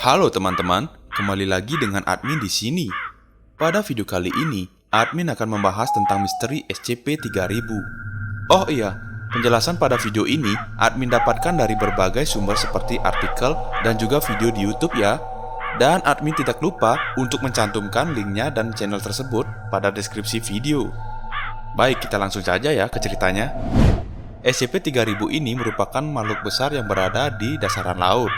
Halo teman-teman, kembali lagi dengan admin di sini. Pada video kali ini, admin akan membahas tentang misteri SCP-3000. Oh iya, penjelasan pada video ini admin dapatkan dari berbagai sumber seperti artikel dan juga video di YouTube ya. Dan admin tidak lupa untuk mencantumkan linknya dan channel tersebut pada deskripsi video. Baik, kita langsung saja ya ke ceritanya. SCP-3000 ini merupakan makhluk besar yang berada di dasaran laut.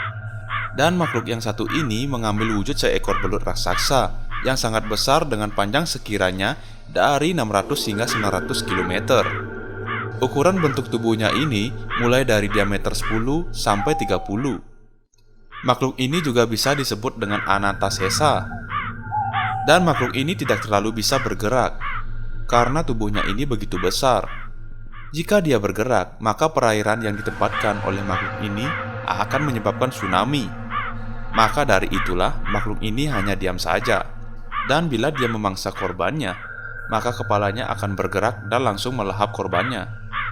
Dan makhluk yang satu ini mengambil wujud seekor belut raksasa yang sangat besar dengan panjang sekiranya dari 600 hingga 900 km. Ukuran bentuk tubuhnya ini mulai dari diameter 10 sampai 30. Makhluk ini juga bisa disebut dengan Anathasesa. Dan makhluk ini tidak terlalu bisa bergerak karena tubuhnya ini begitu besar. Jika dia bergerak, maka perairan yang ditempatkan oleh makhluk ini akan menyebabkan tsunami. Maka dari itulah makhluk ini hanya diam saja. Dan bila dia memangsa korbannya, maka kepalanya akan bergerak dan langsung melahap korbannya.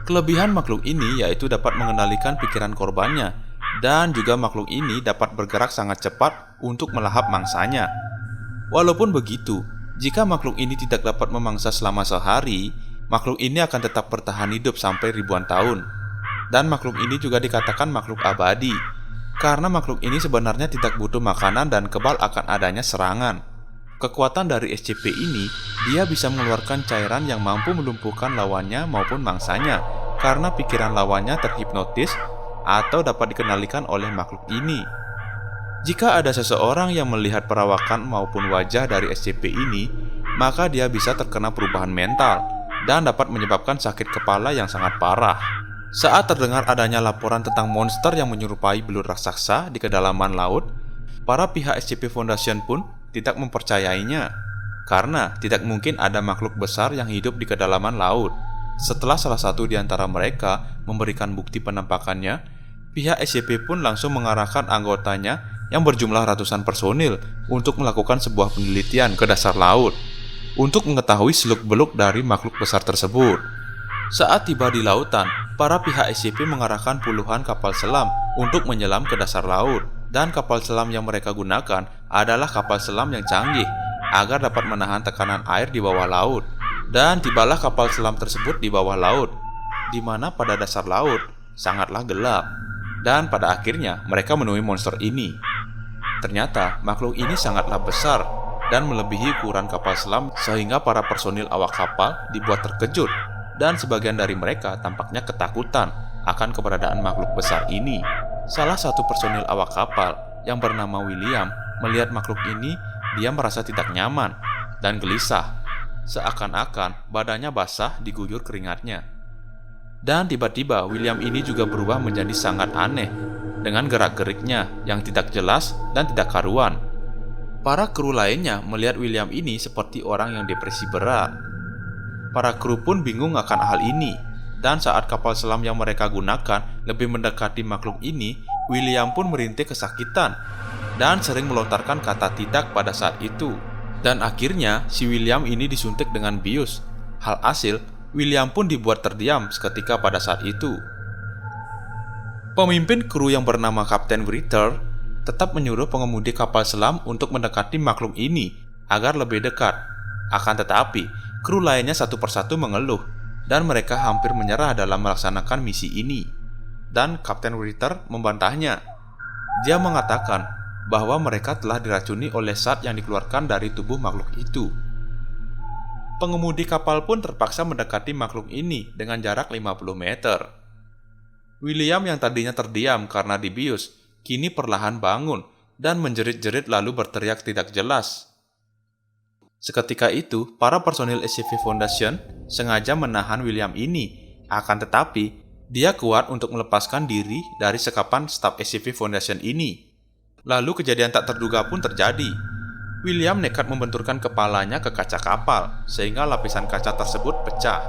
Kelebihan makhluk ini yaitu dapat mengendalikan pikiran korbannya. Dan juga makhluk ini dapat bergerak sangat cepat untuk melahap mangsanya. Walaupun begitu, jika makhluk ini tidak dapat memangsa selama sehari, makhluk ini akan tetap bertahan hidup sampai ribuan tahun. Dan makhluk ini juga dikatakan makhluk abadi, karena makhluk ini sebenarnya tidak butuh makanan dan kebal akan adanya serangan. Kekuatan dari SCP ini, dia bisa mengeluarkan cairan yang mampu melumpuhkan lawannya maupun mangsanya, karena pikiran lawannya terhipnotis atau dapat dikendalikan oleh makhluk ini. Jika ada seseorang yang melihat perawakan maupun wajah dari SCP ini, maka dia bisa terkena perubahan mental dan dapat menyebabkan sakit kepala yang sangat parah. Saat terdengar adanya laporan tentang monster yang menyerupai belut raksasa di kedalaman laut, para pihak SCP Foundation pun tidak mempercayainya, karena tidak mungkin ada makhluk besar yang hidup di kedalaman laut. Setelah salah satu di antara mereka memberikan bukti penampakannya, pihak SCP pun langsung mengarahkan anggotanya yang berjumlah ratusan personil untuk melakukan sebuah penelitian ke dasar laut untuk mengetahui seluk-beluk dari makhluk besar tersebut. Saat tiba di lautan, para pihak SCP mengarahkan puluhan kapal selam untuk menyelam ke dasar laut. Dan kapal selam yang mereka gunakan adalah kapal selam yang canggih agar dapat menahan tekanan air di bawah laut. Dan tibalah kapal selam tersebut di bawah laut, di mana pada dasar laut sangatlah gelap. Dan pada akhirnya mereka menemui monster ini. Ternyata makhluk ini sangatlah besar dan melebihi ukuran kapal selam, sehingga para personil awak kapal dibuat terkejut. Dan sebagian dari mereka tampaknya ketakutan akan keberadaan makhluk besar ini. Salah satu personil awak kapal yang bernama William melihat makhluk ini, dia merasa tidak nyaman dan gelisah. Seakan-akan badannya basah diguyur keringatnya. Dan tiba-tiba William ini juga berubah menjadi sangat aneh dengan gerak-geriknya yang tidak jelas dan tidak karuan. Para kru lainnya melihat William ini seperti orang yang depresi berat. Para kru pun bingung akan hal ini. Dan saat kapal selam yang mereka gunakan lebih mendekati makhluk ini, William pun merintih kesakitan dan sering melontarkan kata tidak pada saat itu. Dan akhirnya si William ini disuntik dengan bius. Alhasil, William pun dibuat terdiam seketika pada saat itu. Pemimpin kru yang bernama Kapten Ritter tetap menyuruh pengemudi kapal selam untuk mendekati makhluk ini agar lebih dekat. Akan tetapi, kru lainnya satu persatu mengeluh dan mereka hampir menyerah dalam melaksanakan misi ini. Dan Kapten Ritter membantahnya. Dia mengatakan bahwa mereka telah diracuni oleh zat yang dikeluarkan dari tubuh makhluk itu. Pengemudi kapal pun terpaksa mendekati makhluk ini dengan jarak 50 meter. William yang tadinya terdiam karena dibius, kini perlahan bangun dan menjerit-jerit lalu berteriak tidak jelas. Seketika itu, para personil SCP Foundation sengaja menahan William ini. Akan tetapi, dia kuat untuk melepaskan diri dari sekapan staf SCP Foundation ini. Lalu kejadian tak terduga pun terjadi. William nekat membenturkan kepalanya ke kaca kapal, sehingga lapisan kaca tersebut pecah.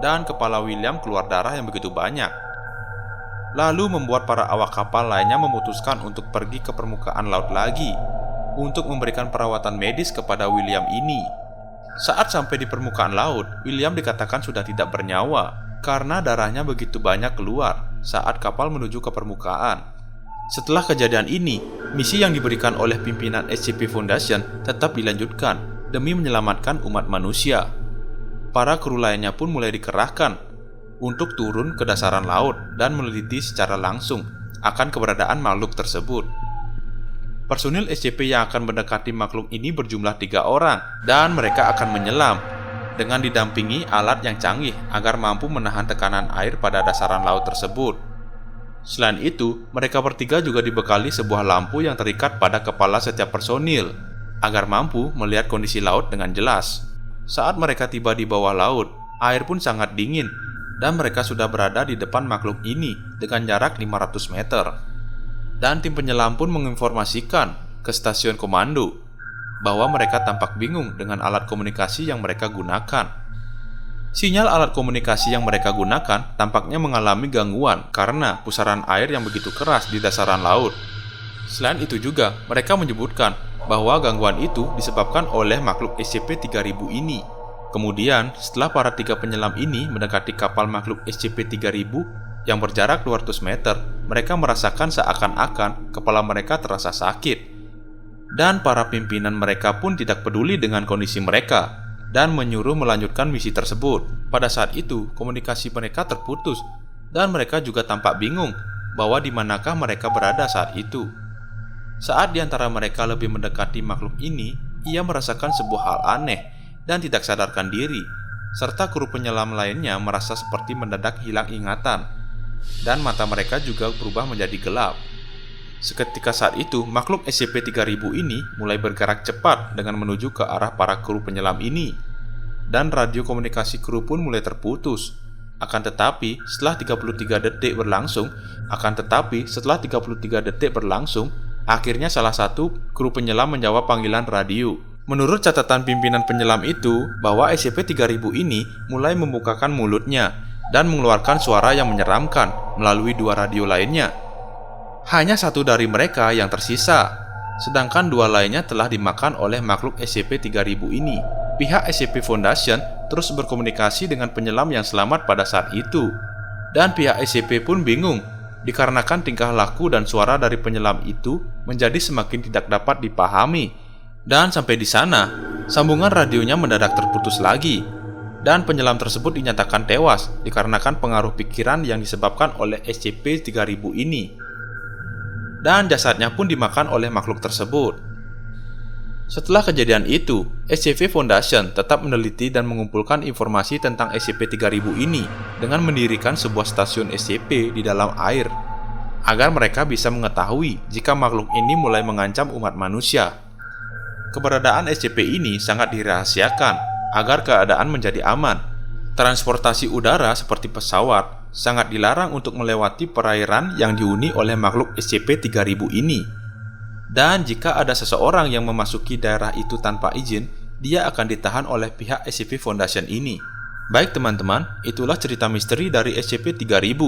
Dan kepala William keluar darah yang begitu banyak. Lalu membuat para awak kapal lainnya memutuskan untuk pergi ke permukaan laut lagi untuk memberikan perawatan medis kepada William ini. Saat sampai di permukaan laut, William dikatakan sudah tidak bernyawa karena darahnya begitu banyak keluar saat kapal menuju ke permukaan. Setelah kejadian ini, misi yang diberikan oleh pimpinan SCP Foundation tetap dilanjutkan demi menyelamatkan umat manusia. Para kru lainnya pun mulai dikerahkan untuk turun ke dasaran laut dan meneliti secara langsung akan keberadaan makhluk tersebut. Personil SCP yang akan mendekati makhluk ini berjumlah 3 orang dan mereka akan menyelam dengan didampingi alat yang canggih agar mampu menahan tekanan air pada dasaran laut tersebut. Selain itu, mereka bertiga juga dibekali sebuah lampu yang terikat pada kepala setiap personil agar mampu melihat kondisi laut dengan jelas. Saat mereka tiba di bawah laut, air pun sangat dingin dan mereka sudah berada di depan makhluk ini dengan jarak 500 meter. Dan tim penyelam pun menginformasikan ke stasiun komando bahwa mereka tampak bingung dengan alat komunikasi yang mereka gunakan. Sinyal alat komunikasi yang mereka gunakan tampaknya mengalami gangguan karena pusaran air yang begitu keras di dasaran laut. Selain itu juga, mereka menyebutkan bahwa gangguan itu disebabkan oleh makhluk SCP-3000 ini. Kemudian, setelah para 3 penyelam ini mendekati kapal makhluk SCP-3000 yang berjarak 200 meter, mereka merasakan seakan-akan kepala mereka terasa sakit. Dan para pimpinan mereka pun tidak peduli dengan kondisi mereka dan menyuruh melanjutkan misi tersebut. Pada saat itu, komunikasi mereka terputus dan mereka juga tampak bingung bahwa di manakah mereka berada saat itu. Saat di antara mereka lebih mendekati makhluk ini, ia merasakan sebuah hal aneh dan tidak sadarkan diri, serta kru penyelam lainnya merasa seperti mendadak hilang ingatan dan mata mereka juga berubah menjadi gelap. Seketika saat itu, makhluk SCP-3000 ini mulai bergerak cepat dengan menuju ke arah para kru penyelam ini, dan radio komunikasi kru pun mulai terputus. Setelah 33 detik berlangsung, akhirnya salah satu kru penyelam menjawab panggilan radio. Menurut catatan pimpinan penyelam itu, bahwa SCP-3000 ini mulai membukakan mulutnya dan mengeluarkan suara yang menyeramkan melalui 2 radio lainnya. Hanya 1 dari mereka yang tersisa, sedangkan 2 lainnya telah dimakan oleh makhluk SCP-3000 ini. Pihak SCP Foundation terus berkomunikasi dengan penyelam yang selamat pada saat itu, dan pihak SCP pun bingung dikarenakan tingkah laku dan suara dari penyelam itu menjadi semakin tidak dapat dipahami. Dan sampai di sana, sambungan radionya mendadak terputus lagi, dan penyelam tersebut dinyatakan tewas dikarenakan pengaruh pikiran yang disebabkan oleh SCP-3000 ini. Dan jasadnya pun dimakan oleh makhluk tersebut. Setelah kejadian itu, SCP Foundation tetap meneliti dan mengumpulkan informasi tentang SCP-3000 ini dengan mendirikan sebuah stasiun SCP di dalam air, agar mereka bisa mengetahui jika makhluk ini mulai mengancam umat manusia. Keberadaan SCP ini sangat dirahasiakan agar keadaan menjadi aman. Transportasi udara seperti pesawat sangat dilarang untuk melewati perairan yang dihuni oleh makhluk SCP-3000 ini. Dan jika ada seseorang yang memasuki daerah itu tanpa izin, dia akan ditahan oleh pihak SCP Foundation ini. Baik teman-teman, itulah cerita misteri dari SCP-3000.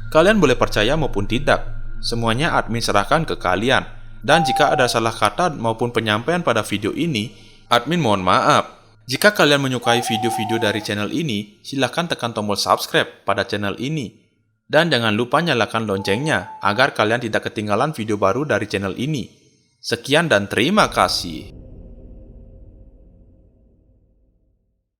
Kalian boleh percaya maupun tidak, semuanya admin serahkan ke kalian. Dan jika ada salah kata maupun penyampaian pada video ini, admin mohon maaf. Jika kalian menyukai video-video dari channel ini, silahkan tekan tombol subscribe pada channel ini. Dan jangan lupa nyalakan loncengnya, agar kalian tidak ketinggalan video baru dari channel ini. Sekian dan terima kasih.